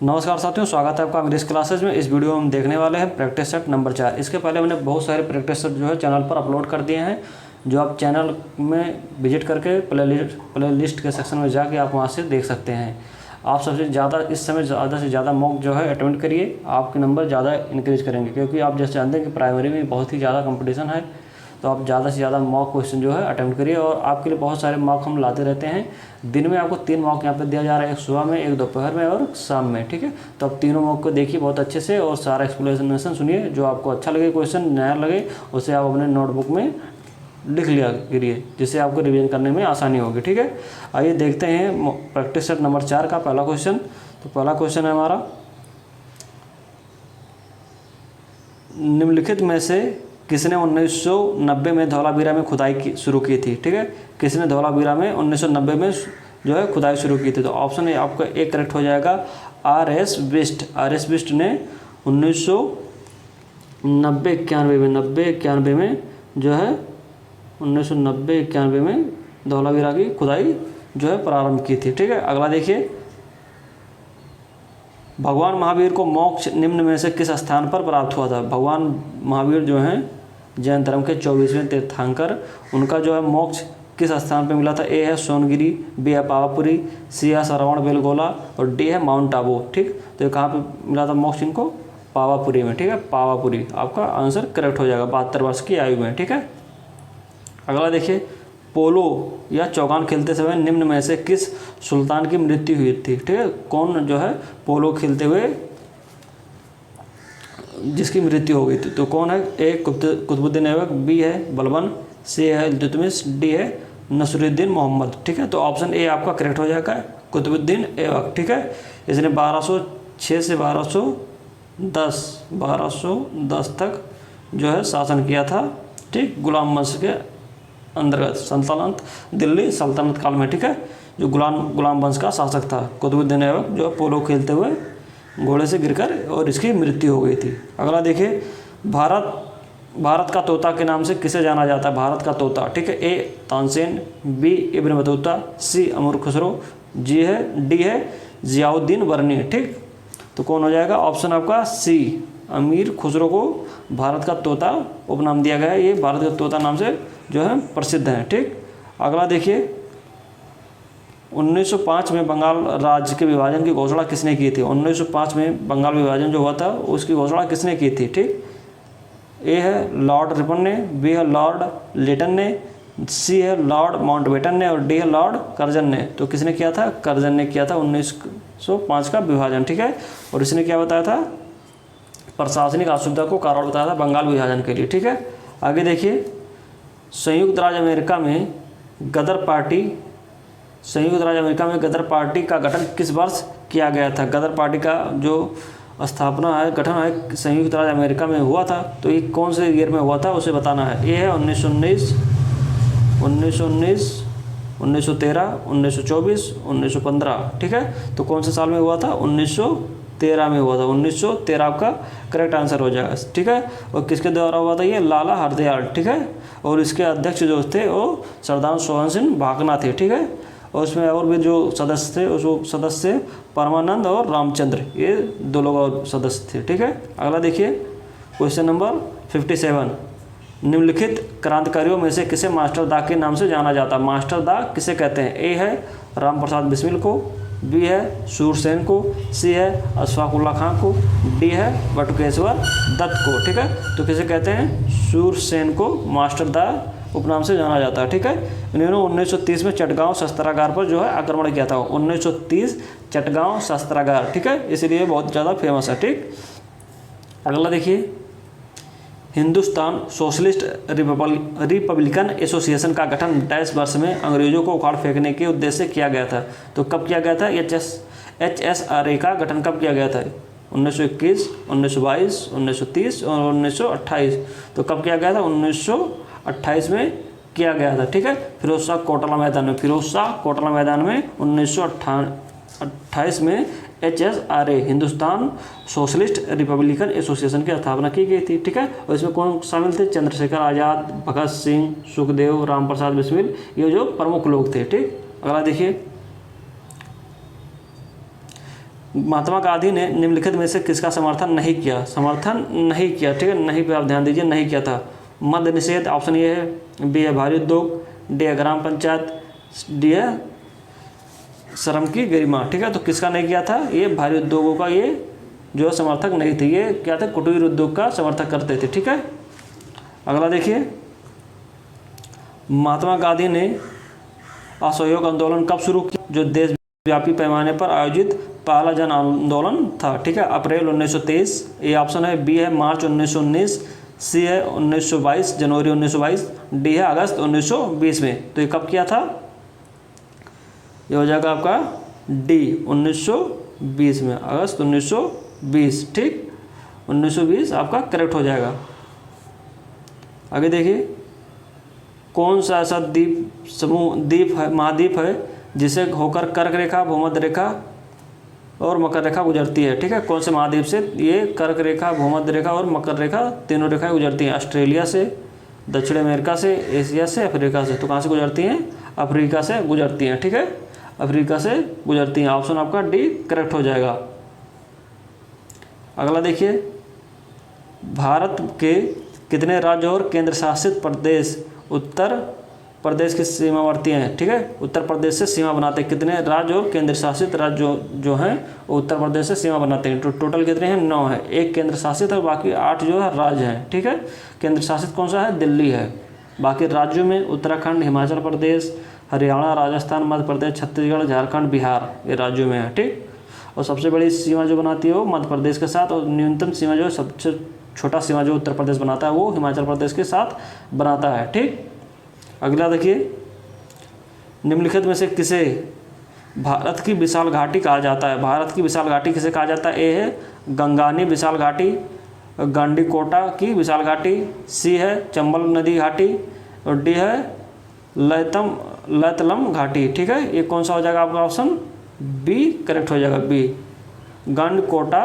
नमस्कार साथियों, स्वागत है आपका इंग्लिश क्लासेज में। इस वीडियो में हम देखने वाले हैं प्रैक्टिस सेट नंबर 4। इसके पहले मैंने बहुत सारे प्रैक्टिस सेट जो है चैनल पर अपलोड कर दिए हैं, जो आप चैनल में विजिट करके प्लेलिस्ट के सेक्शन में जाके आप वहां से देख सकते हैं। आप सबसे ज़्यादा इस समय ज़्यादा से ज़्यादा मॉक जो है अटेम्प्ट करिए, आपके नंबर ज़्यादा इंक्रीज करेंगे, क्योंकि आप जैसे जानते हैं कि प्राइमरी में बहुत ही ज़्यादा कंपटीशन है। तो आप ज़्यादा से ज़्यादा मॉक क्वेश्चन जो है अटेम्प्ट करिए, और आपके लिए बहुत सारे मॉक हम लाते रहते हैं। दिन में आपको 3 मॉक यहाँ पे दिया जा रहा है, एक सुबह में, एक दोपहर में और शाम में। ठीक है, तो आप तीनों मॉक को देखिए बहुत अच्छे से और सारा एक्सप्लेनेशन सुनिए। जो आपको अच्छा लगे, क्वेश्चन नया लगे, उसे आप अपने नोटबुक में लिख लिया करिए, जिससे आपको रिवीजन करने में आसानी होगी। ठीक है, आइए देखते हैं प्रैक्टिस सेट नंबर 4 का पहला क्वेश्चन। तो पहला क्वेश्चन है हमारा, निम्नलिखित में से किसने 1990 में धौलावीरा में खुदाई शुरू की थी। ठीक है, किसने धौलावीरा में 1990 में जो है खुदाई शुरू की थी। तो ऑप्शन ए आपका एक करेक्ट हो जाएगा, R.S. बिस्ट। R.S. बिस्ट ने 1990-91 में जो है 1990-91 में धौलावीरा की खुदाई जो है प्रारंभ की थी। ठीक है, अगला देखिए, भगवान महावीर को मोक्ष निम्न में से किस स्थान पर प्राप्त हुआ था। भगवान महावीर जो हैं जैन धर्म के 24वें तीर्थंकर, उनका जो है मोक्ष किस स्थान पर मिला था। ए है सोनगिरी, बी है पावापुरी, सी है श्रवण बेलगोला और डी है माउंट आबू। ठीक, तो ये कहाँ पे मिला था मोक्ष इनको, पावापुरी में। ठीक है, पावापुरी आपका आंसर करेक्ट हो जाएगा 72 वर्ष की आयु में। ठीक है, अगला देखिए, पोलो या चौगान खेलते समय निम्न में से किस सुल्तान की मृत्यु हुई थी। ठीक है, कौन जो है पोलो खेलते हुए जिसकी मृत्यु हो गई थी, तो कौन है। ए कुतुबुद्दीन ऐबक, बी है बलबन, सी है इल्तुतमिश, डी है नसरुद्दीन मोहम्मद। ठीक है, तो ऑप्शन ए आपका करेक्ट हो जाएगा, कुतुबुद्दीन ऐबक। ठीक है, इसने 1206 से 1210 तक जो है शासन किया था। ठीक, गुलाम वंश के अंतर्गत सल्तनत दिल्ली सल्तनत काल में। ठीक है, जो गुलाम वंश का शासक था कुतुबुद्दीन ऐबक, जो पोलो खेलते हुए घोड़े से गिरकर और इसकी मृत्यु हो गई थी। अगला देखिए, भारत का तोता के नाम से किसे जाना जाता है। भारत का तोता, ठीक है, ए तानसेन, बी इब्न बतूता, सी अमीर खुसरो, डी है जियाउद्दीन बर्नी। ठीक, तो कौन हो जाएगा ऑप्शन आपका सी, अमीर खुसरो को भारत का तोता उपनाम दिया गया है। ये भारत का तोता नाम से जो है प्रसिद्ध है। ठीक, अगला देखिए, 1905 में बंगाल राज्य के विभाजन की घोषणा किसने की थी। 1905 में बंगाल विभाजन जो हुआ था उसकी घोषणा किसने की थी। ठीक, ए है लॉर्ड रिपन ने, बी है लॉर्ड लिटन ने, सी है लॉर्ड माउंटबेटन ने और डी है लॉर्ड कर्जन ने। तो किसने किया था, कर्जन ने किया था 1905 का विभाजन। ठीक है, और इसने क्या बताया था, प्रशासनिक असुविधा को कारण बताया था बंगाल विभाजन के लिए। ठीक है, आगे देखिए, संयुक्त राज्य अमेरिका में गदर पार्टी का गठन किस वर्ष किया गया था। गदर पार्टी का जो स्थापना है, गठन है, संयुक्त राज्य अमेरिका में हुआ था। तो ये कौन से ईयर में हुआ था उसे बताना है। ये है 1919, 1913, 1924, 1915। ठीक है, तो कौन से साल में हुआ था, 1913 में हुआ था। 1913 आपका करेक्ट आंसर हो जाएगा। ठीक है, और किसके द्वारा हुआ था ये, लाला हरदयाल। ठीक है, और इसके अध्यक्ष जो थे वो सरदार सोहन सिंह भाकना थे। ठीक है, और उसमें और भी जो सदस्य थे, उस सदस्य परमानंद और रामचंद्र, ये 2 लोग और सदस्य थे। ठीक है, अगला देखिए, क्वेश्चन नंबर 57, निम्नलिखित क्रांतिकारियों में से किसे मास्टर दा के नाम से जाना जाता है। मास्टर दा किसे कहते हैं। ए है राम प्रसाद बिस्मिल को, बी है सूरसेन को, सी है अशफाकुल्ला खां को, डी है बटुकेश्वर दत्त को। ठीक है, तो किसे कहते हैं, सूरसेन को मास्टर दा उपनाम से जाना जाता है। ठीक है, इन्होंने 1930 में चटगांव शस्त्रागार पर जो है आक्रमण किया था। 1930 चटगांव शस्त्रागार। ठीक है, इसलिए बहुत ज़्यादा फेमस है। ठीक, अगला देखिए, हिंदुस्तान सोशलिस्ट रिपब्लिकन एसोसिएशन का गठन डैश वर्ष में अंग्रेजों को उखाड़ फेंकने के उद्देश्य से किया गया था। तो कब किया गया था, HSRA का गठन कब किया गया था, 1921, 1922, 1930 और 1928। तो कब किया गया था, 1928 में किया गया था। ठीक है, फिरोज शाह कोटला मैदान में 1928 में HSRA Hindustan socialist Republican association की स्थापना की गई थी। ठीक है, और इसमें कौन शामिल थे, चंद्रशेखर आज़ाद, भगत सिंह, सुखदेव, राम प्रसाद बिस्मिल, ये जो प्रमुख लोग थे। ठीक, अगला देखिए, महात्मा गांधी ने निम्नलिखित में से किसका समर्थन नहीं किया? समर्थन नहीं किया, ठीक है, नहीं पे आप ध्यान दीजिए, नहीं किया था। मद्य निषेध ऑप्शन ये है, बी है भारी उद्योग, डी है ग्राम पंचायत, डी है श्रम की गरिमा, ठीक है। तो किसका नहीं किया था? ये भारी उद्योगों का ये जो समर्थक नहीं थे, ये क्या थे? कुटीर उद्योग का समर्थक करते थे, ठीक है। अगला देखिए, महात्मा गांधी ने असहयोग आंदोलन कब शुरू किया? जो देशव्यापी पैमाने पर आयोजित पहला जन आंदोलन था, ठीक है, अप्रैल 1923, ये ऑप्शन है। बी है मार्च 1919, सी है 1922 जनवरी 1922, डी है अगस्त 1920 में। तो ये कब किया था? ये हो जाएगा आपका डी 1920 में, अगस्त 1920, ठीक, 1920 आपका करेक्ट हो जाएगा। आगे देखिए, कौन सा ऐसा द्वीप है, महाद्वीप है जिसे होकर कर्क रेखा, भूमध्य रेखा और मकर रेखा गुजरती है, ठीक है। कौन से महाद्वीप से ये कर्क रेखा, भूमध्य रेखा और मकर रेखा तीनों रेखाएं गुजरती हैं? ऑस्ट्रेलिया से, दक्षिण अमेरिका से, एशिया से, अफ्रीका से। तो कहाँ से गुजरती हैं? अफ्रीका से गुजरती हैं, ठीक है, अफ्रीका से गुजरती हैं। ऑप्शन आपका डी करेक्ट हो जाएगा। अगला देखिए, भारत के कितने राज्य और केंद्र शासित प्रदेश उत्तर प्रदेश की सीमावर्ती हैं, ठीक है, उत्तर प्रदेश से सीमा बनाते हैं? कितने राज्य और केंद्र शासित राज्य जो हैं वो उत्तर प्रदेश से सीमा बनाते हैं? टोटल कितने हैं? 9 है। एक केंद्र शासित है, बाकी 8 जो है राज्य हैं, ठीक है। केंद्र शासित कौन सा है? दिल्ली है। बाकी राज्यों में उत्तराखंड, हिमाचल प्रदेश, हरियाणा, राजस्थान, मध्य प्रदेश, छत्तीसगढ़, झारखंड, बिहार, ये राज्यों में है, ठीक। और सबसे बड़ी सीमा जो बनाती है वो मध्य प्रदेश के साथ, और न्यूनतम सीमा जो सबसे छोटा सीमा जो उत्तर प्रदेश बनाता है वो हिमाचल प्रदेश के साथ बनाता है, ठीक। अगला देखिए, निम्नलिखित में से किसे भारत की विशाल घाटी कहा जाता है? भारत की विशाल घाटी किसे कहा जाता है? ए है गंगानी विशाल घाटी, गंडीकोटा की विशाल घाटी, सी है चंबल नदी घाटी, और डी है लैतलम घाटी, ठीक है। ये कौन सा हो जाएगा आपका? ऑप्शन बी करेक्ट हो जाएगा, बी गंडकोटा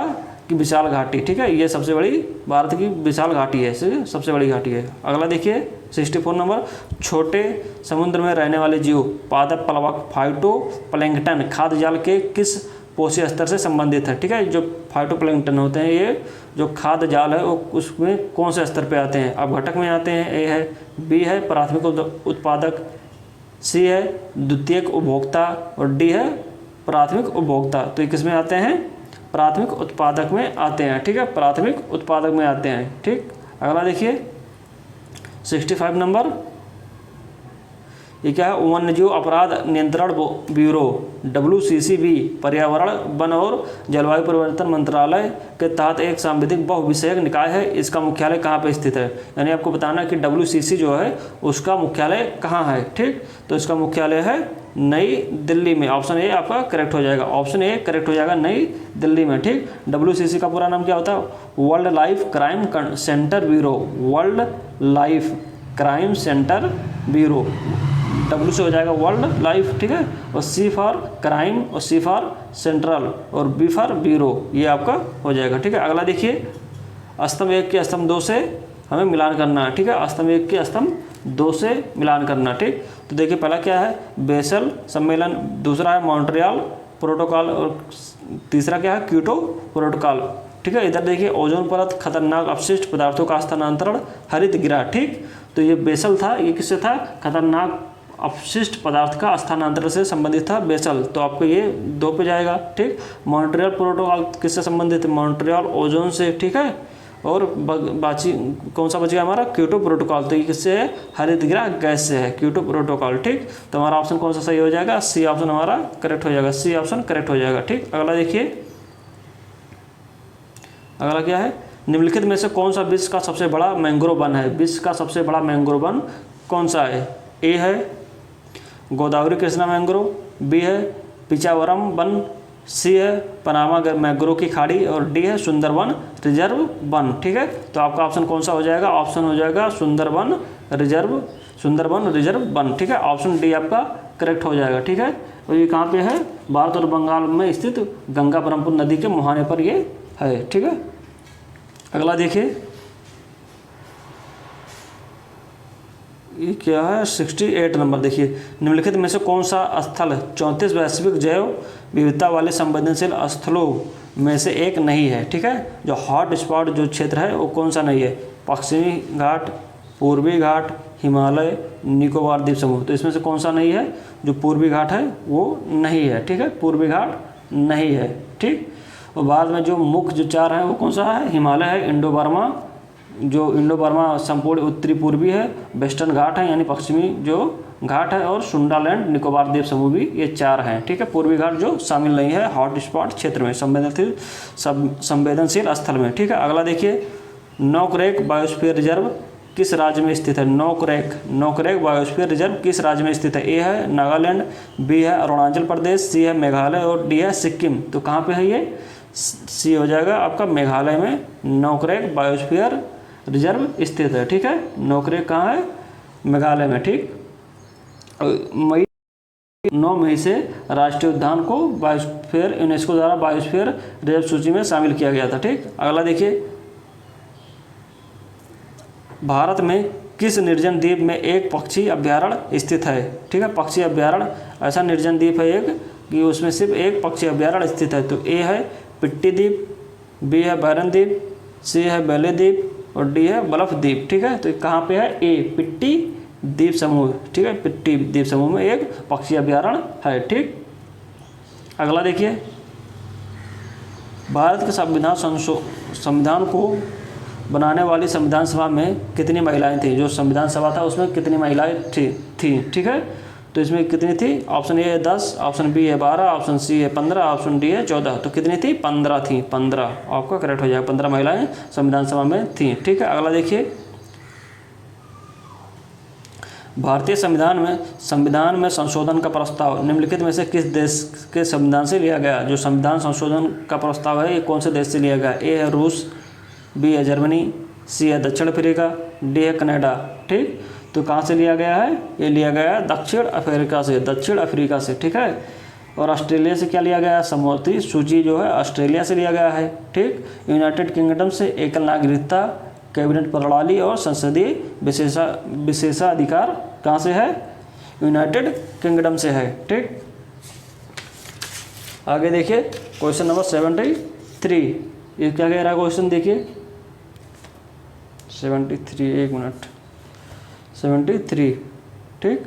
की विशाल घाटी, ठीक है। ये सबसे बड़ी भारत की विशाल घाटी है, सबसे बड़ी घाटी है। अगला देखिए 64 नंबर, छोटे समुद्र में रहने वाले जीव पादप प्लवक फाइटोप्लैंक्टन खाद्य जाल के किस पोषी स्तर से संबंधित है, ठीक है। जो फाइटोप्लैंक्टन होते हैं ये जो खाद्य जाल है वो उसमें कौन से स्तर पे आते हैं? अब घटक में आते हैं। ए है, बी है प्राथमिक उत्पादक, सी है द्वितीयक उपभोक्ता, और डी है प्राथमिक उपभोक्ता। तो ये किस में आते हैं? प्राथमिक उत्पादक में आते हैं, ठीक है, प्राथमिक उत्पादक में आते हैं, ठीक। अगला देखिए 65 नंबर, ये क्या है? वन्यजीव अपराध नियंत्रण ब्यूरो WCCB पर्यावरण, वन और जलवायु परिवर्तन मंत्रालय के तहत एक सांविधिक बहुविषयक निकाय है। इसका मुख्यालय कहाँ पे स्थित है? यानी आपको बताना है कि WCC जो है उसका मुख्यालय कहाँ है, ठीक। तो इसका मुख्यालय है नई दिल्ली में। ऑप्शन ए आपका करेक्ट हो जाएगा, ऑप्शन ए करेक्ट हो जाएगा, नई दिल्ली में, ठीक। WCC का पूरा नाम क्या होता है? World life crime centre bureau, world life crime centre bureau. W से हो जाएगा वर्ल्ड लाइफ, ठीक है, और C फॉर क्राइम, और C फॉर सेंट्रल, और B फॉर ब्यूरो, ये आपका हो जाएगा, ठीक है। अगला देखिए, स्तंभ 1 के स्तंभ 2 से हमें मिलान करना है, ठीक है, स्तंभ 1 के स्तंभ 2 से मिलान करना, ठीक। तो देखिए पहला क्या है? बेसल सम्मेलन, दूसरा है मॉन्ट्रियल प्रोटोकॉल, और तीसरा क्या है? क्योटो प्रोटोकॉल, ठीक है। इधर देखिए ओजोन परत, खतरनाक अपशिष्ट पदार्थों का स्थानांतरण, हरित गृह, ठीक। तो ये बेसल था, ये किससे था? खतरनाक अपशिष्ट पदार्थ का स्थानांतरण से संबंधित था बेसल, तो आपको ये 2 पे जाएगा, ठीक। मॉन्ट्रियल प्रोटोकॉल किससे संबंधित है? मॉन्ट्रियल ओजोन से, ठीक है। और बाची कौन सा बच गया हमारा? क्योटो प्रोटोकॉल, तो ये किससे है? हरित गृह गैस से है, क्योटो प्रोटोकॉल, ठीक। तो हमारा ऑप्शन कौन सा सही हो जाएगा? सी ऑप्शन हमारा करेक्ट हो जाएगा, सी ऑप्शन करेक्ट हो जाएगा, ठीक। अगला देखिए, अगला क्या है? निम्नलिखित में से कौन सा विश्व का सबसे बड़ा मैंग्रोव वन है? विश्व का सबसे बड़ा मैंग्रोव वन कौन सा है? ए है गोदावरी कृष्णा मैंग्रोव, बी है पिचावरम वन, सी है पनामा मैंग्रोव की खाड़ी, और डी है सुंदरवन रिजर्व वन, ठीक है। तो आपका ऑप्शन कौन सा हो जाएगा? ऑप्शन हो जाएगा सुंदरवन रिजर्व वन, ठीक है। ऑप्शन डी आपका करेक्ट हो जाएगा, ठीक है। और ये कहाँ पे है? भारत और बंगाल में स्थित गंगा ब्रह्मपुत्र नदी के मुहाने पर ये है, ठीक है। अगला देखिए, ये क्या है 68 नंबर। देखिए, निम्नलिखित में से कौन सा स्थल 34 वैश्विक जैव विविधता वाले संवेदनशील स्थलों में से एक नहीं है। ठीक है, जो हॉट स्पॉट जो क्षेत्र है वो कौन सा नहीं है? पश्चिमी घाट, पूर्वी घाट, हिमालय, निकोबार द्वीप समूह। तो इसमें से कौन सा नहीं है? जो पूर्वी घाट है वो नहीं है। ठीक है, पूर्वी घाट नहीं है। ठीक, और बाद में जो मुख्य जो 4 है वो कौन सा है? हिमालय है, इंडो बर्मा, जो इंडो बर्मा संपूर्ण उत्तरी पूर्वी है, वेस्टर्न घाट है यानी पश्चिमी जो घाट है, और सुंडालैंड निकोबार द्वीप समूह भी, ये 4 हैं। ठीक है, पूर्वी घाट जो शामिल नहीं है हॉट स्पॉट क्षेत्र में, संवेदनशील स्थल में। ठीक है, अगला देखिए, नोकरेक बायोस्फीयर रिजर्व किस राज्य में स्थित है? नोकरेक बायोस्फीयर रिजर्व किस राज्य में स्थित है? ए है नागालैंड, बी है अरुणाचल प्रदेश, सी है मेघालय और डी है सिक्किम। तो कहाँ पे है ये? सी हो जाएगा आपका मेघालय में नोकरेक बायोस्फीयर रिजर्व स्थित है। ठीक है, नोकरेक कहाँ है? मेघालय में। ठीक, 9 मई से राष्ट्रीय उद्यान को बायोस्फीयर यूनेस्को द्वारा बायोस्फीयर रिजर्व सूची में शामिल किया गया था। ठीक, अगला देखिए, भारत में किस निर्जन द्वीप में एक पक्षी अभ्यारण्य स्थित है? ठीक है, पक्षी अभ्यारण्य, ऐसा निर्जन द्वीप है एक कि उसमें सिर्फ एक पक्षी अभ्यारण्य स्थित है। तो ए है पिट्टी द्वीप, बी है बैरन द्वीप, सी है बेले द्वीप और डी है बलफ द्वीप। ठीक है, तो ये कहाँ पे है? ए पिट्टी द्वीप समूह। ठीक है, पिट्टी द्वीप समूह में एक पक्षी अभ्यारण्य है। ठीक, अगला देखिए, भारत के संविधान को बनाने वाली संविधान सभा में कितनी महिलाएं थी? जो संविधान सभा था उसमें कितनी महिलाएं थी? ठीक है, तो इसमें कितनी थी? ऑप्शन ए है 10, ऑप्शन बी है 12, ऑप्शन सी है 15, ऑप्शन डी है 14। तो कितनी थी? 15 थी। 15 आपका करेक्ट हो जाएगा, 15 महिलाएं संविधान सभा में थी। ठीक है, अगला देखिए, भारतीय संविधान में संशोधन का प्रस्ताव निम्नलिखित में से किस देश के संविधान से लिया गया? जो संविधान संशोधन का प्रस्ताव है ये कौन से देश से लिया गया? ए है रूस, बी है जर्मनी, सी है दक्षिण अफ्रीका, डी है कनाडा। ठीक, तो कहाँ से लिया गया है? ये लिया गया है दक्षिण अफ्रीका से। ठीक है, और ऑस्ट्रेलिया से क्या लिया गया है? समवर्ती सूची जो है ऑस्ट्रेलिया से लिया गया है। ठीक, यूनाइटेड किंगडम से एकल नागरिकता, कैबिनेट प्रणाली और संसदीय विशेषाधिकार कहाँ से है? यूनाइटेड किंगडम से है। ठीक, आगे देखिए, क्वेश्चन नंबर 73। ये क्या कह रहा है क्वेश्चन? देखिए 73, एक मिनट, 73। ठीक,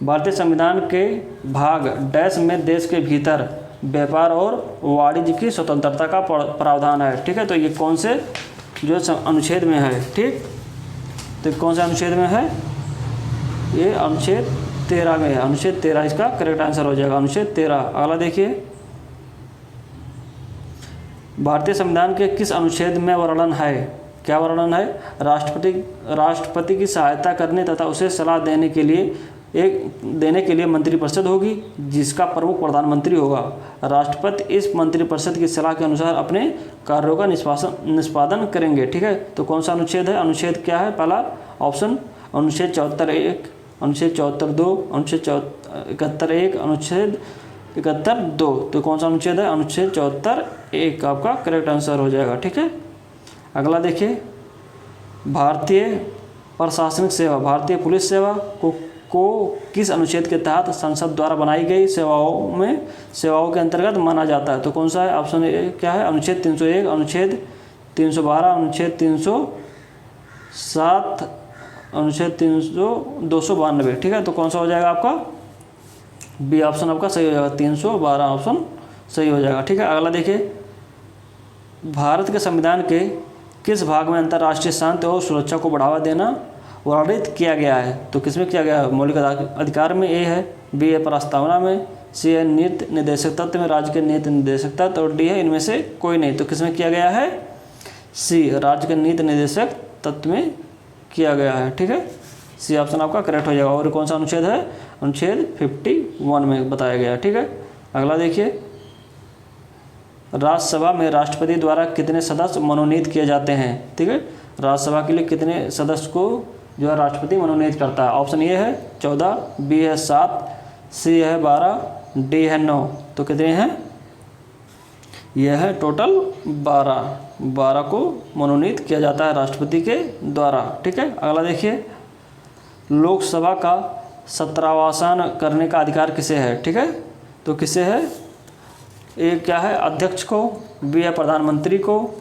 भारतीय संविधान के भाग डैश में देश के भीतर व्यापार और वाणिज्य की स्वतंत्रता का प्रावधान है। ठीक है, तो ये कौन से जो अनुच्छेद में है? ठीक, तो कौन सा अनुच्छेद में है? ये अनुच्छेद 13 में है। अनुच्छेद 13 इसका करेक्ट आंसर हो जाएगा, अनुच्छेद 13। अगला देखिए, भारतीय संविधान के किस अनुच्छेद में वर्णन है? क्या वर्णन है? राष्ट्रपति की सहायता करने तथा उसे सलाह देने के लिए मंत्रिपरिषद होगी जिसका प्रमुख प्रधानमंत्री होगा। राष्ट्रपति इस मंत्रिपरिषद की सलाह के अनुसार अपने कार्यों का निष्पादन करेंगे। ठीक है, तो कौन सा अनुच्छेद है? अनुच्छेद क्या है? पहला ऑप्शन अनुच्छेद 74(1), अनुच्छेद 74(2), अनुच्छेद 71(1), अनुच्छेद 71(2). तो कौन सा अनुच्छेद है? अनुच्छेद 74(1) आपका करेक्ट आंसर हो जाएगा। ठीक है, अगला देखिए, भारतीय प्रशासनिक सेवा, भारतीय पुलिस सेवा को किस अनुच्छेद के तहत संसद द्वारा बनाई गई सेवाओं के अंतर्गत माना जाता है? तो कौन सा है? ऑप्शन ए क्या है? अनुच्छेद 301, अनुच्छेद 312, अनुच्छेद 307, अनुच्छेद 292। ठीक है, तो कौन सा हो जाएगा आपका? बी ऑप्शन आपका सही हो जाएगा, 312 ऑप्शन सही हो जाएगा। ठीक है, अगला देखिए, भारत के संविधान के किस भाग में अंतर्राष्ट्रीय शांति और सुरक्षा को बढ़ावा देना वर्णित किया गया है? तो किसमें किया गया है? मौलिक अधिकार में ए है, बी है प्रस्तावना में, सी है नीति निर्देशक तत्व में, राज्य के नीति निर्देशक तत्व और डी है इनमें से कोई नहीं। तो किसमें किया गया है? सी, राज्य के नीति निर्देशक तत्व में किया गया है। ठीक है, सी ऑप्शन आपका करेक्ट हो जाएगा। और कौन सा अनुच्छेद है? अनुच्छेद 51 में बताया गया। ठीक है, अगला देखिए, राज्यसभा में राष्ट्रपति द्वारा कितने सदस्य मनोनीत किए जाते हैं? ठीक है, राज्यसभा के लिए कितने सदस्य को जो है राष्ट्रपति मनोनीत करता है? ऑप्शन ए है 14, बी है 7, सी है 12, डी है 9। तो कितने हैं? यह है टोटल 12 को मनोनीत किया जाता है राष्ट्रपति के द्वारा। ठीक है, अगला देखिए, लोकसभा का सत्रावसान करने का अधिकार किसे है, ठीक है। तो किसे है, ए क्या है अध्यक्ष को, बी है प्रधानमंत्री को,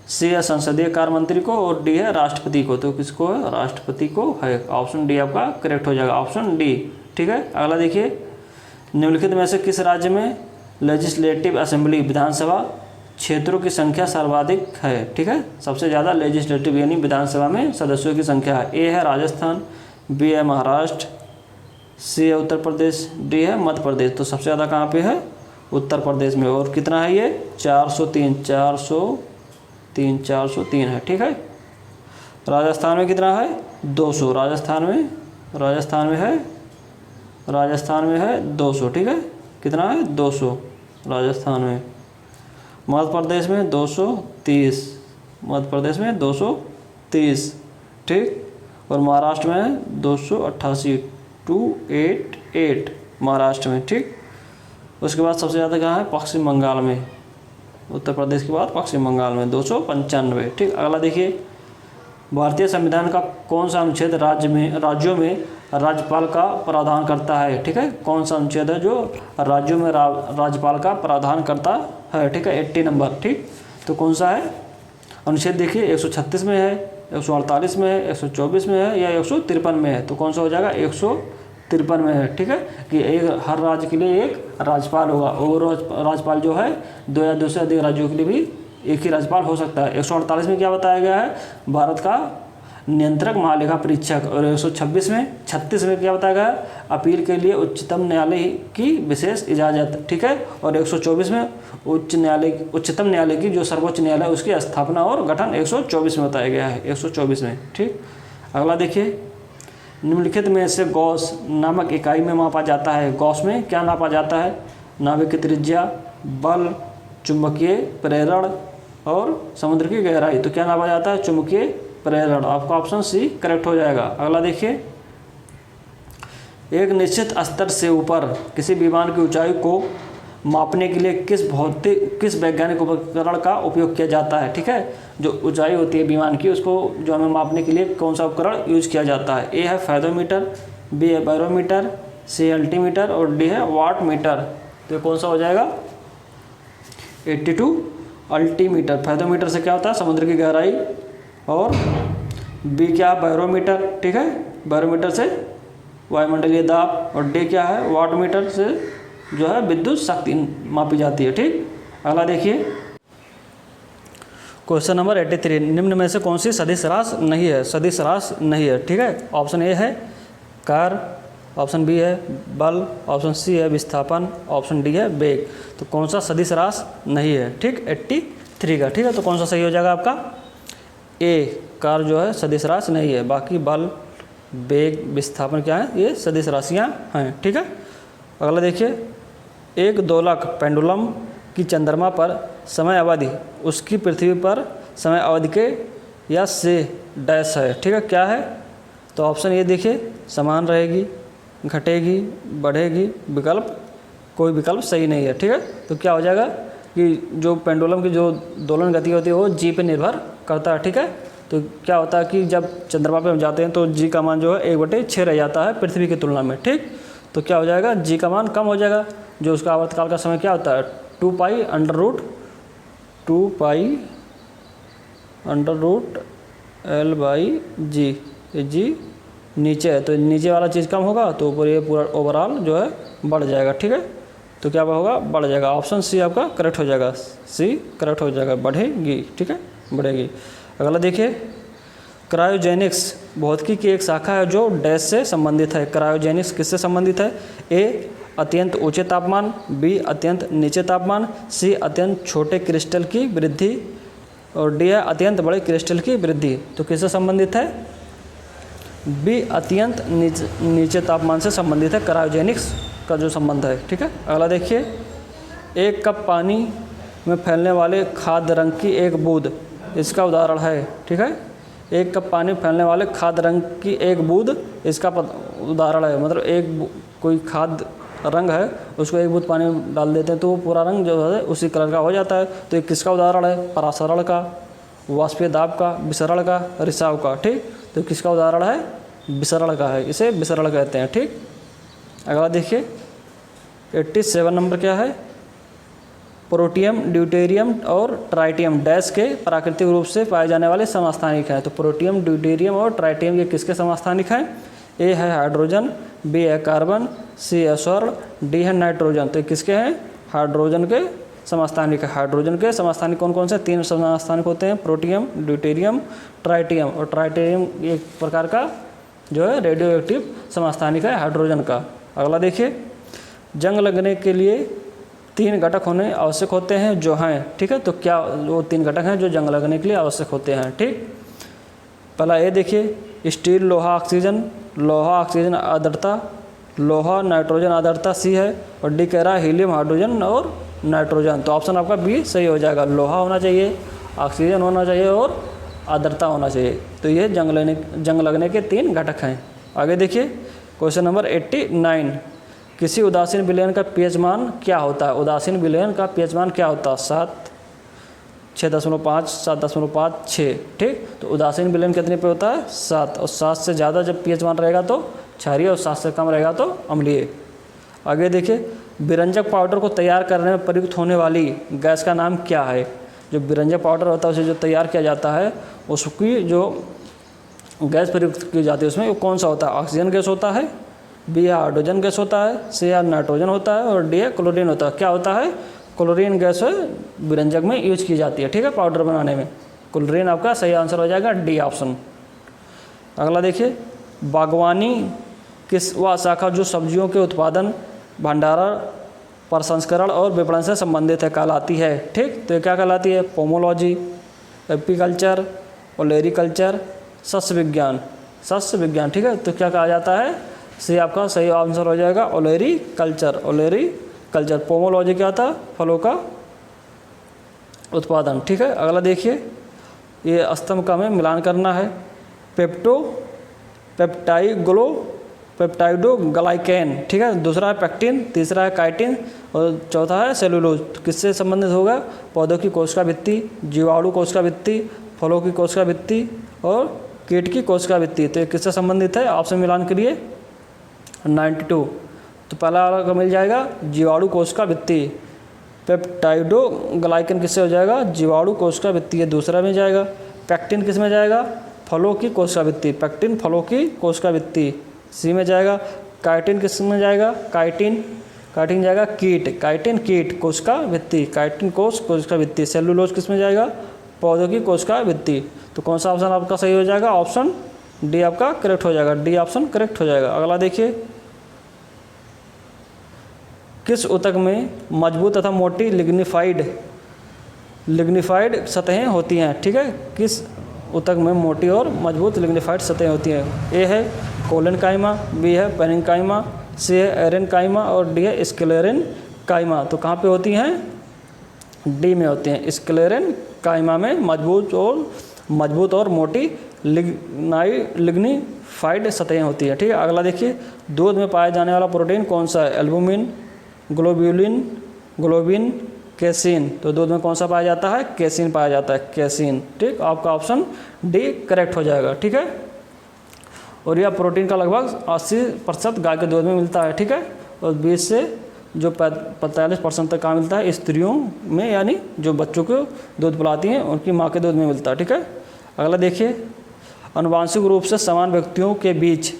सी है संसदीय कार्य मंत्री को और डी है राष्ट्रपति को। तो किसको है, राष्ट्रपति को है। ऑप्शन डी आपका करेक्ट हो जाएगा, ऑप्शन डी, ठीक है। अगला देखिए, निम्नलिखित में से किस राज्य में लेजिस्लेटिव असेंबली विधानसभा क्षेत्रों की संख्या सर्वाधिक है, ठीक है। सबसे ज़्यादा लेजिस्लेटिव यानी विधानसभा में सदस्यों की संख्या है। ए है राजस्थान, बी है महाराष्ट्र, सी है उत्तर प्रदेश, डी है मध्य प्रदेश। तो सबसे ज़्यादा कहाँ पे है, उत्तर प्रदेश में। और कितना है ये 403 है, ठीक है। राजस्थान में कितना है 200, राजस्थान में है 200, ठीक है। कितना है 200 राजस्थान में। मध्य प्रदेश में 230, मध्य प्रदेश में 230, ठीक। और महाराष्ट्र में 288, 288 महाराष्ट्र में, ठीक। उसके बाद सबसे ज़्यादा कहाँ है, पश्चिम बंगाल में। उत्तर प्रदेश के बाद पश्चिम बंगाल में 295, ठीक। अगला देखिए, भारतीय संविधान का कौन सा अनुच्छेद राज्यों में राज्यपाल का प्रावधान करता है, ठीक है। कौन सा अनुच्छेद है जो राज्यों में राज्यपाल का प्रावधान करता है, ठीक है। 80 नंबर, ठीक। तो कौन सा है अनुच्छेद, देखिए 136 में है, 148 में है, 124 में है या 153 में है। तो कौन सा हो जाएगा, 153 में है, ठीक है। कि एक हर राज्य के लिए एक राज्यपाल होगा और राज्यपाल जो है 2 या 2 से अधिक राज्यों के लिए भी एक ही राज्यपाल हो सकता है। 148 में क्या बताया गया है, भारत का नियंत्रक महालेखा परीक्षक। और 36 में क्या बताया गया है, अपील के लिए उच्चतम न्यायालय की विशेष इजाज़त, ठीक है। और 124 में उच्चतम न्यायालय की जो सर्वोच्च न्यायालय उसकी स्थापना और गठन 124 में बताया गया है, 124 में, ठीक। अगला देखिए, निम्नलिखित में से गॉस नामक इकाई में मापा जाता है। गॉस में क्या नापा जाता है, नाभिक की त्रिज्या, बल, चुंबकीय प्रेरण और समुद्र की गहराई। तो क्या नापा जाता है, चुंबकीय प्रेरण। आपका ऑप्शन सी करेक्ट हो जाएगा। अगला देखिए, एक निश्चित स्तर से ऊपर किसी विमान की ऊंचाई को मापने के लिए किस वैज्ञानिक उपकरण का उपयोग किया जाता है, ठीक है। जो ऊंचाई होती है विमान की उसको जो हमें मापने के लिए कौन सा उपकरण यूज किया जाता है। ए है फेदोमीटर, बी है बैरोमीटर, सी है अल्टीमीटर और डी है वाट मीटर। तो ये कौन सा हो जाएगा, 82 अल्टीमीटर। फेदोमीटर से क्या होता है, समुद्र की गहराई। और बी क्या है, बैरोमीटर, ठीक है। बैरोमीटर से वायुमंडलीय दाब। और डी क्या है, वाट मीटर से जो है विद्युत शक्ति मापी जाती है, ठीक। अगला देखिए, क्वेश्चन नंबर 83, निम्न में से कौन सी सदिश राशि नहीं है, ठीक है। ऑप्शन ए है कार, ऑप्शन बी है बल, ऑप्शन सी है विस्थापन, ऑप्शन डी है वेग। तो कौन सा सदिश राशि नहीं है, ठीक, 83 का, ठीक है। तो कौन सा सही हो जाएगा आपका, ए कार जो है सदिश राशि नहीं है। बाकी बल, वेग, विस्थापन क्या है, ये सदिश राशियाँ हैं, ठीक है। अगला देखिए, एक दोलक पेंडुलम की चंद्रमा पर समय अवधि उसकी पृथ्वी पर समय अवधि के या से डैश है, ठीक है। क्या है, तो ऑप्शन ये देखिए, समान रहेगी, घटेगी, बढ़ेगी, कोई विकल्प सही नहीं है, ठीक है। तो क्या हो जाएगा कि जो पेंडुलम की जो दोलन गति होती है वो जी पे निर्भर करता है, ठीक है। तो क्या होता है कि जब चंद्रमा पे हम जाते हैं तो जी का मान जो है 1/6 रह जाता है पृथ्वी की तुलना में, ठीक। तो क्या हो जाएगा, जी का मान कम हो जाएगा। जो उसका आवर्तकाल का समय क्या होता है, 2 पाई अंडर रूट L/G। ये जी नीचे है तो नीचे वाला चीज़ कम होगा तो ऊपर ये पूरा ओवरऑल जो है बढ़ जाएगा, ठीक है। तो क्या होगा, बढ़ जाएगा। ऑप्शन सी आपका करेक्ट हो जाएगा, सी करेक्ट हो जाएगा, बढ़ेगी, ठीक है, बढ़ेगी। अगला देखिए, क्रायोजेनिक्स भौतिकी की एक शाखा है जो डैश से संबंधित है। क्रायोजेनिक्स किससे संबंधित है, ए अत्यंत ऊंचे तापमान, बी अत्यंत नीचे तापमान, सी अत्यंत छोटे क्रिस्टल की वृद्धि और डी है अत्यंत बड़े क्रिस्टल की वृद्धि। तो किससे संबंधित है, बी अत्यंत नीचे तापमान से संबंधित है क्रायोजेनिक्स का जो संबंध है, ठीक है। अगला देखिए, एक कप पानी में फैलने वाले खाद्य रंग की एक बूंद इसका उदाहरण है, ठीक है। एक कप पानी में फैलने वाले खाद्य रंग की एक बूंद इसका उदाहरण है। मतलब एक कोई खाद्य रंग है उसको एक बूंद पानी में डाल देते हैं तो वो पूरा रंग जो है उसी कलर का हो जाता है। तो ये किसका उदाहरण है, परासरण का, वाष्पीय दाब का, विसरण का, रिसाव का, ठीक। तो किसका उदाहरण है, विसरण का है, इसे विसरण कहते हैं। ठीक, अगला देखिए 87 नंबर क्या है, प्रोटियम, ड्यूटेरियम और ट्राइटियम डैश के प्राकृतिक रूप से पाए जाने वाले समस्थानिक हैं। तो प्रोटियम, ड्यूटेरियम और ट्राइटियम ये किसके समस्थानिक हैं? ए है हाइड्रोजन, बी है कार्बन, सी है स्वर्ण, डी है नाइट्रोजन। तो किसके हैं? हाइड्रोजन के समस्थानिक है। हाइड्रोजन के समस्थानिक कौन कौन से? 3 समस्थानिक होते हैं, प्रोटियम, ड्यूटेरियम, ट्राइटियम। और ट्राइटियम एक प्रकार का जो है रेडियो एक्टिव समस्थानिक है हाइड्रोजन का। अगला देखिए, जंग लगने के लिए 3 घटक होने आवश्यक होते हैं जो हैं। ठीक है, तो क्या वो 3 घटक हैं जो जंग लगने के लिए आवश्यक होते हैं? ठीक, पहला ये देखिए, स्टील, लोहा, ऑक्सीजन। लोहा, ऑक्सीजन आर्द्रता, लोहा, नाइट्रोजन आर्द्रता सी है। और डी कह रहा है हीलियम, हाइड्रोजन और नाइट्रोजन। तो ऑप्शन आपका बी सही हो जाएगा। लोहा होना चाहिए, ऑक्सीजन होना चाहिए और आर्द्रता होना चाहिए। तो ये जंग लगने के 3 घटक हैं। आगे देखिए क्वेश्चन नंबर 89, किसी उदासीन विलयन का पीएच मान क्या होता है? उदासीन विलयन का पीएच मान क्या होता है? 7, 6.5, 7.5, 6। ठीक, तो उदासीन विलयन कितने पे होता है? 7। और 7 से ज़्यादा जब पीएच मान रहेगा तो क्षारीय और 7 से कम रहेगा तो अम्लीय। आगे देखिए, विरंजक पाउडर को तैयार करने में प्रयुक्त होने वाली गैस का नाम क्या है? जो विरंजक पाउडर होता है उसे जो तैयार किया जाता है उसकी जो गैस प्रयुक्त की जाती है उसमें वो कौन सा होता है? ऑक्सीजन गैस होता है, बी है हाइड्रोजन गैस होता है, सी है नाइट्रोजन होता है और डी है क्लोरीन होता है। क्या होता है? क्लोरीन गैस विरंजक में यूज की जाती है। ठीक है, पाउडर बनाने में क्लोरीन आपका सही आंसर हो जाएगा, डी ऑप्शन। अगला देखिए, बागवानी किस वह शाखा जो सब्जियों के उत्पादन, भंडारण, प्रसंस्करण और विपणन से संबंधित है कहलाती है? ठीक, तो ये क्या कहलाती है? पोमोलॉजी, एपीकल्चर, ओलेरिकल्चर, सस्य विज्ञान। सस्य विज्ञान। ठीक है, तो क्या कहा जाता है? सी आपका सही आंसर हो जाएगा, ओलेरिकल्चर। ओलेरिकल्चर। पोमोलॉजी क्या था? फलों का उत्पादन। ठीक है, अगला देखिए, ये स्तंभ का हमें मिलान करना है। पेप्टाइडोग्लाइकेन। ठीक है, दूसरा है पैक्टिन, तीसरा है काइटिन और चौथा है सेलुलोज। किससे संबंधित होगा? पौधों की कोशिका भित्ति, जीवाणु कोशिका भित्ति, फलों की कोशिका भित्ति और कीट की कोशिका भित्ति। तो ये किससे संबंधित है? आपसे मिलान करिए 92। तो पहला वाला मिल जाएगा जीवाणु कोशिका भित्ति। पेप्टाइडोग्लाइकेन किससे हो जाएगा? जीवाणु कोशिका भित्ति। ये दूसरा में जाएगा। पैक्टिन किस में जाएगा? फलों की कोशिका भित्ति। पैक्टिन फलों की कोशिका भित्ति सी में जाएगा। काइटिन किस में जाएगा? काइटिन जाएगा कीट। काइटिन कीट कोशिका भित्ति। काइटिन कोशिका भित्ति। सेलुलोज किस में जाएगा? पौधों की कोशिका भित्ति। तो कौन सा ऑप्शन आपका सही हो जाएगा? ऑप्शन डी आपका करेक्ट हो जाएगा। डी ऑप्शन करेक्ट हो जाएगा। अगला देखिए, किस ऊतक में मजबूत तथा मोटी लिग्निफाइड सतहें होती हैं? ठीक है, किस ऊतक में मोटी और मजबूत लिग्निफाइड सतहें होती हैं? ए है कोलेनकाइमा, बी है पेरेन्काइमा, सी है एरेनकाइमा और डी है स्क्लेरेनकाइमा। तो कहाँ पे होती हैं? डी में होती हैं। स्क्लेरेनकाइमा में मजबूत और मोटी लिग्निफाइड सतहें होती है। ठीक है, अगला देखिए, दूध में पाया जाने वाला प्रोटीन कौन सा है? Albumin, globin, casein. तो दूध में कौन सा पाया जाता है? कैसीन पाया जाता है, कैसीन। ठीक, आपका ऑप्शन डी करेक्ट हो जाएगा। ठीक है, और यह प्रोटीन का लगभग 80% गाय के दूध में मिलता है। ठीक है, और 20 से जो 45% तक कहाँ मिलता है? स्त्रियों में, यानी जो बच्चों को दूध पिलाती हैं उनकी माँ के दूध में मिलता है। ठीक है, अगला देखिए, आनुवांशिक रूप से समान व्यक्तियों के बीच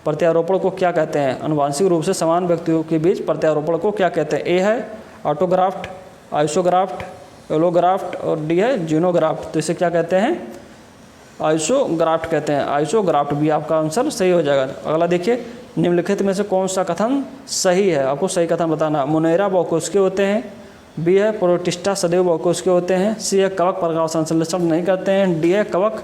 प्रत्यारोपण को क्या कहते हैं? आनुवांशिक रूप से समान व्यक्तियों के बीच प्रत्यारोपण को क्या कहते हैं? ए है ऑटोग्राफ्ट, आइसोग्राफ्ट, एलोग्राफ्ट और डी है जीनोग्राफ्ट। तो इसे क्या कहते हैं? आइसोग्राफ्ट कहते हैं। आइसोग्राफ्ट भी आपका आंसर सही हो जाएगा। अगला देखिए, निम्नलिखित में से कौन सा कथन सही है? आपको सही कथन बताना। मोनेरा बहुकोश के होते हैं, बी है प्रोटिस्टा सदैव बहुकोश के होते हैं, सी है कवक प्रकाश संश्लेषण नहीं करते हैं, डी है कवक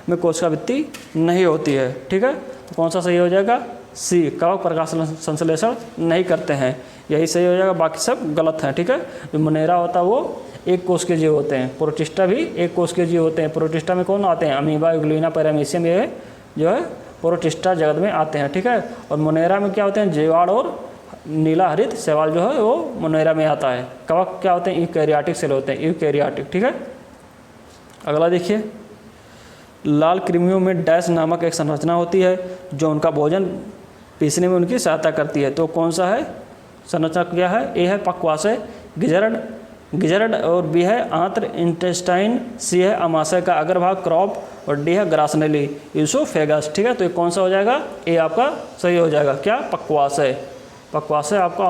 में कोशिका भित्ति नहीं होती है। ठीक है, तो कौन सा सही हो जाएगा? सी, कवक प्रकाश संश्लेषण नहीं करते हैं, यही सही हो जाएगा। बाकी सब गलत हैं। ठीक है, जो मोनेरा होता है वो एक कोश के जीव होते हैं, प्रोटिस्टा भी एक कोश के जीव होते हैं। प्रोटिस्टा में कौन आते हैं? अमीबा, यूग्लिना, पैरामीशियम, ये जो है प्रोटिस्टा जगत में आते हैं। ठीक है, और मोनेरा में क्या होते हैं? जीवाणु और नीला हरित शैवाल जो है वो मोनेरा में आता है। कवक क्या होते हैं? यूकैरियोटिक सेल होते हैं, यूकैरियोटिक। ठीक है, अगला देखिए, लाल कृमियों में डैश नामक एक संरचना होती है जो उनका भोजन पीसने में उनकी सहायता करती है। तो कौन सा है संरचना, क्या है? ए है पक्वाशय गिजरड और बी है आंत्र इंटेस्टाइन, सी है अमाशय का अग्रभाग क्रॉप और डी है ग्रासनेली यूसोफेगस। ठीक है, तो ये कौन सा हो जाएगा? ए आपका सही हो जाएगा। क्या? पक्वाशय आपका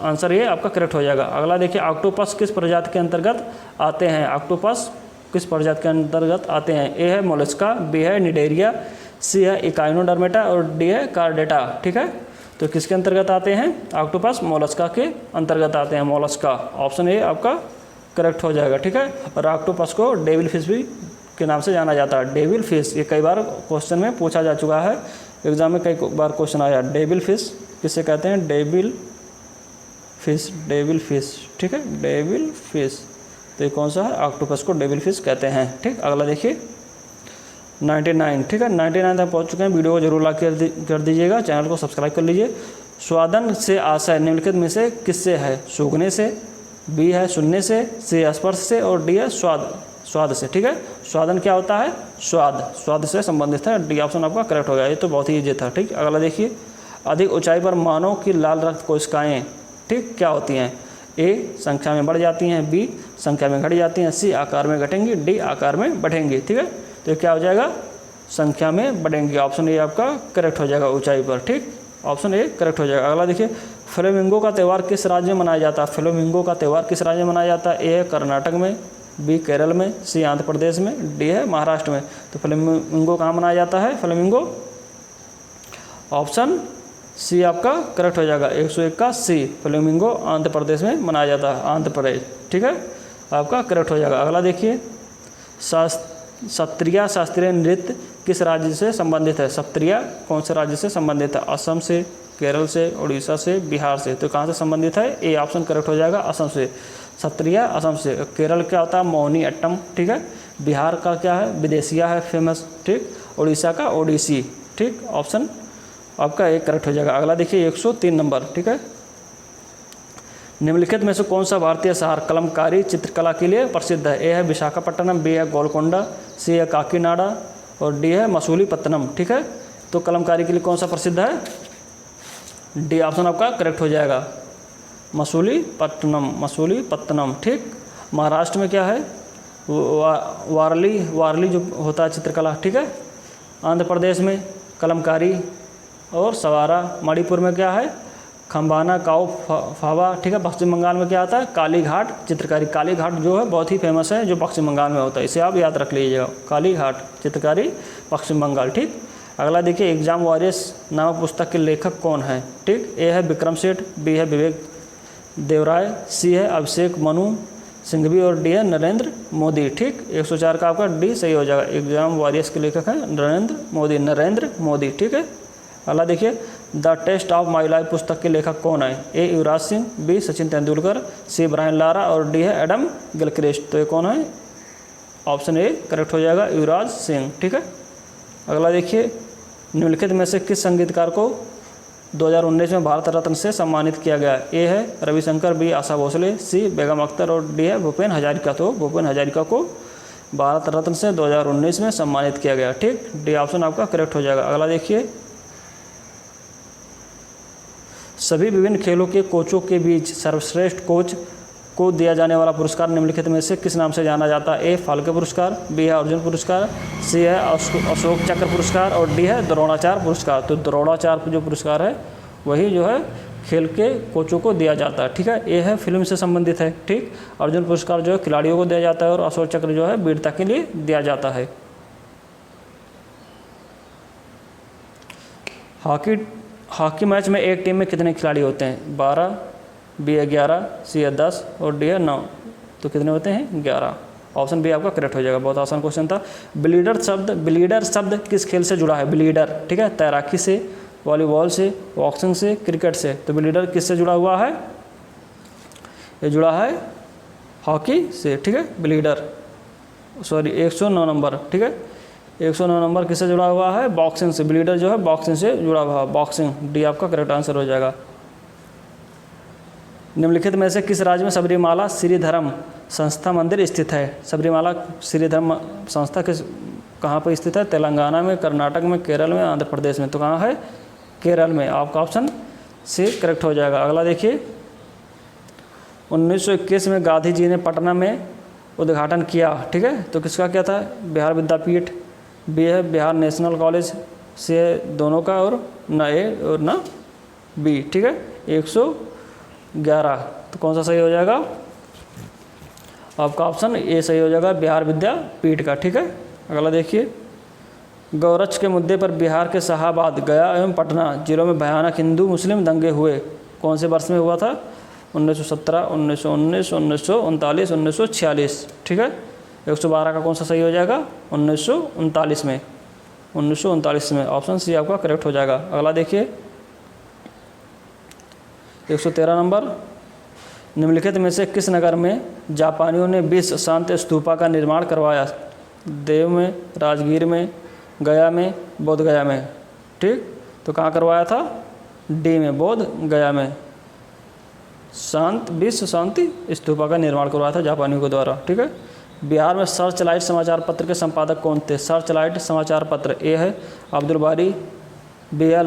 आंसर ये आपका करेक्ट हो जाएगा। अगला देखिए, ऑक्टोपस किस प्रजाति के अंतर्गत आते हैं? ऑक्टोपस किस प्रजाति के अंतर्गत आते हैं? ए है मोलस्का, बी है निडेरिया, सी है इकाइनोडर्मेटा और डी है कार्डेटा। ठीक है, तो किसके अंतर्गत आते हैं? ऑक्टोपस मोलस्का के अंतर्गत आते हैं, मोलस्का। ऑप्शन ए आपका करेक्ट हो जाएगा। ठीक है, और ऑक्टोपस को डेविल फिश भी के नाम से जाना जाता है। डेविल फिश, ये कई बार क्वेश्चन में पूछा जा चुका है, एग्जाम में कई बार क्वेश्चन आया। डेविल फिश किसे कहते हैं? Devil fish. ठीक है, डेविल फिश, तो ये कौन सा है? ऑक्टोपस को डेविल फिश कहते हैं। ठीक, अगला देखिए 99। ठीक है, 99 तक पहुँच चुके हैं। वीडियो को जरूर लाइक कर दीजिएगा, चैनल को सब्सक्राइब कर लीजिए। स्वादन से आशय निम्नलिखित में से किससे है? सूंघने से, बी है सुनने से, सी स्पर्श से और डी है स्वाद से। ठीक है, स्वादन क्या होता है? स्वाद से संबंधित है। डी ऑप्शन आपका करेक्ट हो गया। ये तो बहुत ही ईजी था। ठीक, अगला देखिए, अधिक ऊंचाई पर मानव की लाल रक्त कोशिकाएं, ठीक, क्या होती हैं? ए संख्या में बढ़ जाती हैं, बी संख्या में घट जाती हैं, सी आकार में घटेंगी, डी आकार में बढ़ेंगी। ठीक है, तो क्या हो जाएगा? संख्या में बढ़ेंगी। ऑप्शन ए आपका करेक्ट हो जाएगा, ऊंचाई पर। ठीक, ऑप्शन ए करेक्ट हो जाएगा। अगला देखिए, फ्लेमिंगो का त्यौहार किस राज्य में मनाया जाता है? फ्लेमिंगो का त्यौहार किस राज्य में मनाया जाता है? ए है कर्नाटक में, बी केरल में, सी आंध्र प्रदेश में, डी है महाराष्ट्र में। तो फ्लेमिंगो कहाँ मनाया जाता है? फ्लेमिंगो ऑप्शन सी आपका करेक्ट हो जाएगा। 101 का सी, फ्लेमिंगो आंध्र प्रदेश में मनाया जाता है, आंध्र प्रदेश। ठीक है, आपका करेक्ट हो जाएगा। अगला देखिए, सत्रिया शास्त्रीय नृत्य किस राज्य से संबंधित है? सत्रिया कौन से राज्य से संबंधित है? असम से, केरल से, उड़ीसा से, बिहार से। तो कहाँ से संबंधित है? ए ऑप्शन करेक्ट हो जाएगा, असम से। सत्रिया असम से। केरल क्या होता है? मोहिनी अट्टम। ठीक है, बिहार का क्या है? विदेशिया है, फेमस। ठीक, उड़ीसा का ओडिसी। ठीक, ऑप्शन आपका एक करेक्ट हो जाएगा। अगला देखिए 103 नंबर। ठीक है, निम्नलिखित में से कौन सा भारतीय शहर कलमकारी चित्रकला के लिए प्रसिद्ध है? ए है विशाखापट्टनम, बी है गोलकोंडा, सी है काकीनाडा और डी है मसूलीपट्टनम। ठीक है, तो कलमकारी के लिए कौन सा प्रसिद्ध है? डी ऑप्शन आपका करेक्ट हो जाएगा, मसूलीपट्टनम। ठीक, महाराष्ट्र में क्या है? वारली जो होता है चित्रकला। ठीक है, आंध्र प्रदेश में कलमकारी और सवारा। मणिपुर में क्या है? खम्बाना काउ फावा। ठीक है, पश्चिम बंगाल में क्या आता है? कालीघाट चित्रकारी। कालीघाट जो है बहुत ही फेमस है, जो पश्चिम बंगाल में होता है, इसे आप याद रख लीजिएगा, कालीघाट चित्रकारी पश्चिम बंगाल। ठीक, अगला देखिए, एग्जाम वॉरियर्स नामक पुस्तक के लेखक कौन है? ठीक, ए है विक्रम सेठ, बी है विवेक देवराय, सी है अभिषेक मनु सिंघवी और डी है नरेंद्र मोदी। ठीक, 104 का आपका डी सही हो जाएगा। एग्जाम वॉरियर्स के लेखक हैं नरेंद्र मोदी। ठीक है, अगला देखिए, the test of my life पुस्तक के लेखक कौन है? A Yuvraj Singh, B Sachin Tendulkar, C Brian Lara और डी है एडम गिलक्रिस्ट। तो ये कौन है? ऑप्शन ए करेक्ट हो जाएगा, युवराज सिंह। ठीक है, अगला देखिए, निम्नलिखित में से किस संगीतकार को 2019 में भारत रत्न से सम्मानित किया गया? ए है रविशंकर, बी आशा भोसले, सी बेगम अख्तर और डी है भूपेन हजारिका। तो भूपेन हजारिका को भारत रत्न से 2019 में सम्मानित किया गया। ठीक, डी ऑप्शन आपका करेक्ट हो जाएगा। अगला देखिए, सभी विभिन्न खेलों के कोचों के बीच सर्वश्रेष्ठ कोच को दिया जाने वाला पुरस्कार निम्नलिखित में से किस नाम से जाना जाता है? ए फाल्के पुरस्कार, बी है अर्जुन पुरस्कार, सी है अशोक चक्र पुरस्कार और डी है द्रोणाचार्य पुरस्कार। तो द्रोणाचार्य जो पुरस्कार है वही जो है खेल के कोचों को दिया जाता है। ठीक है, ए है फिल्म से संबंधित है। ठीक, अर्जुन पुरस्कार जो है खिलाड़ियों को दिया जाता है और अशोक चक्र जो है वीरता के लिए दिया जाता है। हॉकी मैच में एक टीम में कितने खिलाड़ी होते हैं? 12, बी है 11, सी है 10 और डी है 9। तो कितने होते हैं? 11। ऑप्शन बी आपका करेक्ट हो जाएगा। बहुत आसान क्वेश्चन था। ब्लीडर शब्द किस खेल से जुड़ा है? ब्लीडर, ठीक है, तैराकी से, वॉलीबॉल से, बॉक्सिंग से, क्रिकेट से। तो ब्लीडर किससे जुड़ा हुआ है? ये जुड़ा है हॉकी से। ठीक है, ब्लीडर 109 नंबर। ठीक है, 109 नंबर किससे जुड़ा हुआ है? बॉक्सिंग से। ब्लीडर जो है बॉक्सिंग से जुड़ा हुआ है, बॉक्सिंग। डी आपका करेक्ट आंसर हो जाएगा। निम्नलिखित में से किस राज्य में सबरीमाला श्रीधरम संस्था मंदिर स्थित है? सबरीमाला श्रीधरम संस्था किस कहाँ पर स्थित है? तेलंगाना में, कर्नाटक में, केरल में, आंध्र प्रदेश में। तो कहाँ है? केरल में। आपका ऑप्शन सी करेक्ट हो जाएगा। अगला देखिए, 1921 में गांधी जी ने पटना में उद्घाटन किया, ठीक है, तो किसका क्या था? बिहार विद्यापीठ। बी है बिहार नेशनल कॉलेज। सी है दोनों का, और ना ए और ना बी, ठीक है। 111, तो कौन सा सही हो जाएगा? आपका ऑप्शन ए सही हो जाएगा, बिहार विद्यापीठ का, ठीक है। अगला देखिए, गौरक्ष के मुद्दे पर बिहार के शाहाबाद, गया एवं पटना जिलों में भयानक हिंदू मुस्लिम दंगे हुए, कौन से वर्ष में हुआ था? 1917, 1919, 1939, 1946, ठीक है। 112 का कौन सा सही हो जाएगा? 1939 में, 1939 में। ऑप्शन सी आपका करेक्ट हो जाएगा। अगला देखिए, 113 नंबर, निम्नलिखित में से किस नगर में जापानियों ने विश्व शांति स्तूपा का निर्माण करवाया? देव में, राजगीर में, गया में, बोध गया में, ठीक। तो कहाँ करवाया था? डी में, बोध गया में विश्व शांति स्तूपा का निर्माण करवाया था जापानियों के द्वारा, ठीक है। बिहार में सर्च लाइट समाचार पत्र के संपादक कौन थे? सर्च लाइट समाचार पत्र, ए है अब्दुल बारी, बी है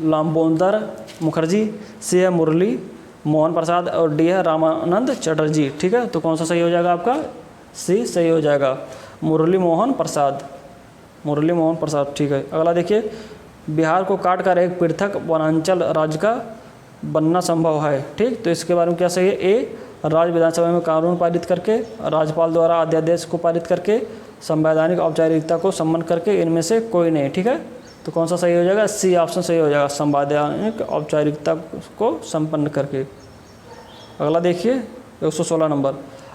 लाम्बोदर मुखर्जी, सी है मुरली मोहन प्रसाद, और डी है रामानंद चटर्जी, ठीक है। तो कौन सा सही हो जाएगा? आपका सी सही हो जाएगा, मुरली मोहन प्रसाद, मुरली मोहन प्रसाद, ठीक है। अगला देखिए, बिहार को काटकर एक पृथक वनांचल राज्य का बनना संभव है, ठीक। तो इसके बारे में क्या सही है? ए, राज्य विधानसभा में कानून पारित करके, राज्यपाल द्वारा अध्यादेश को पारित करके, संवैधानिक औपचारिकता को सम्पन्न करके, इनमें से कोई नहीं, ठीक है। तो कौन सा सही हो जाएगा? सी ऑप्शन सही हो जाएगा, संवैधानिक औपचारिकता को संपन्न करके। अगला देखिए, 116 नंबर,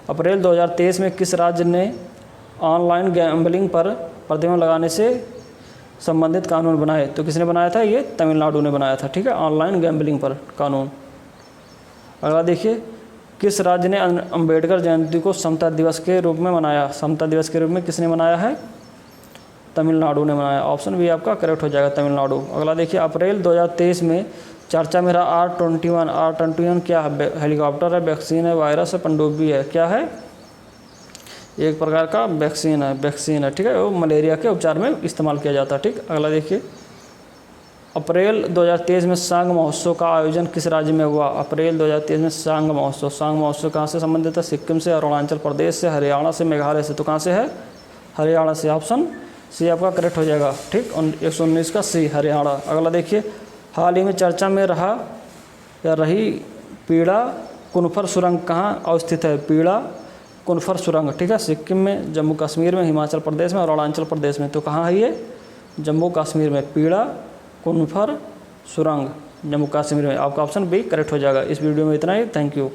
अप्रैल 2023 में किस राज्य ने ऑनलाइन गैम्बलिंग पर प्रतिबंध लगाने से संबंधित कानून बनाए? तो किसने बनाया था? ये तमिलनाडु ने बनाया था, ठीक है, ऑनलाइन गैम्बलिंग पर कानून। अगला देखिए, किस राज्य ने अंबेडकर जयंती को समता दिवस के रूप में मनाया? समता दिवस के रूप में किसने मनाया है? तमिलनाडु ने मनाया। ऑप्शन भी आपका करेक्ट हो जाएगा, तमिलनाडु। अगला देखिए, अप्रैल 2023 में चर्चा में रहा R21। R21 क्या है? हेलीकॉप्टर है, वैक्सीन है, वायरस है, पनडुब्बी है, क्या है? एक प्रकार का वैक्सीन है, ठीक है, वो मलेरिया के उपचार में इस्तेमाल किया जाता है, ठीक। अगला देखिए, अप्रैल 2023 में सांग महोत्सव का आयोजन किस राज्य में हुआ? अप्रैल 2023 में सांग महोत्सव कहाँ से संबंधित है? सिक्किम से, अरुणाचल प्रदेश से, हरियाणा से, मेघालय से। तो कहाँ से है? हरियाणा से। ऑप्शन सी आपका करेक्ट हो जाएगा, ठीक। 119 का सी, हरियाणा। अगला देखिए, हाल ही में चर्चा में रही पीड़ा कुनफर सुरंग कहाँ अवस्थित है? पीड़ा कुनफर सुरंग, ठीक है, सिक्किम में, जम्मू कश्मीर में, हिमाचल प्रदेश में और अरुणाचल प्रदेश में। तो कहाँ है ये? जम्मू कश्मीर में, पीड़ा कुनफर सुरंग, जम्मू कश्मीर में। आपका ऑप्शन बी करेक्ट हो जाएगा। इस वीडियो में इतना ही, थैंक यू।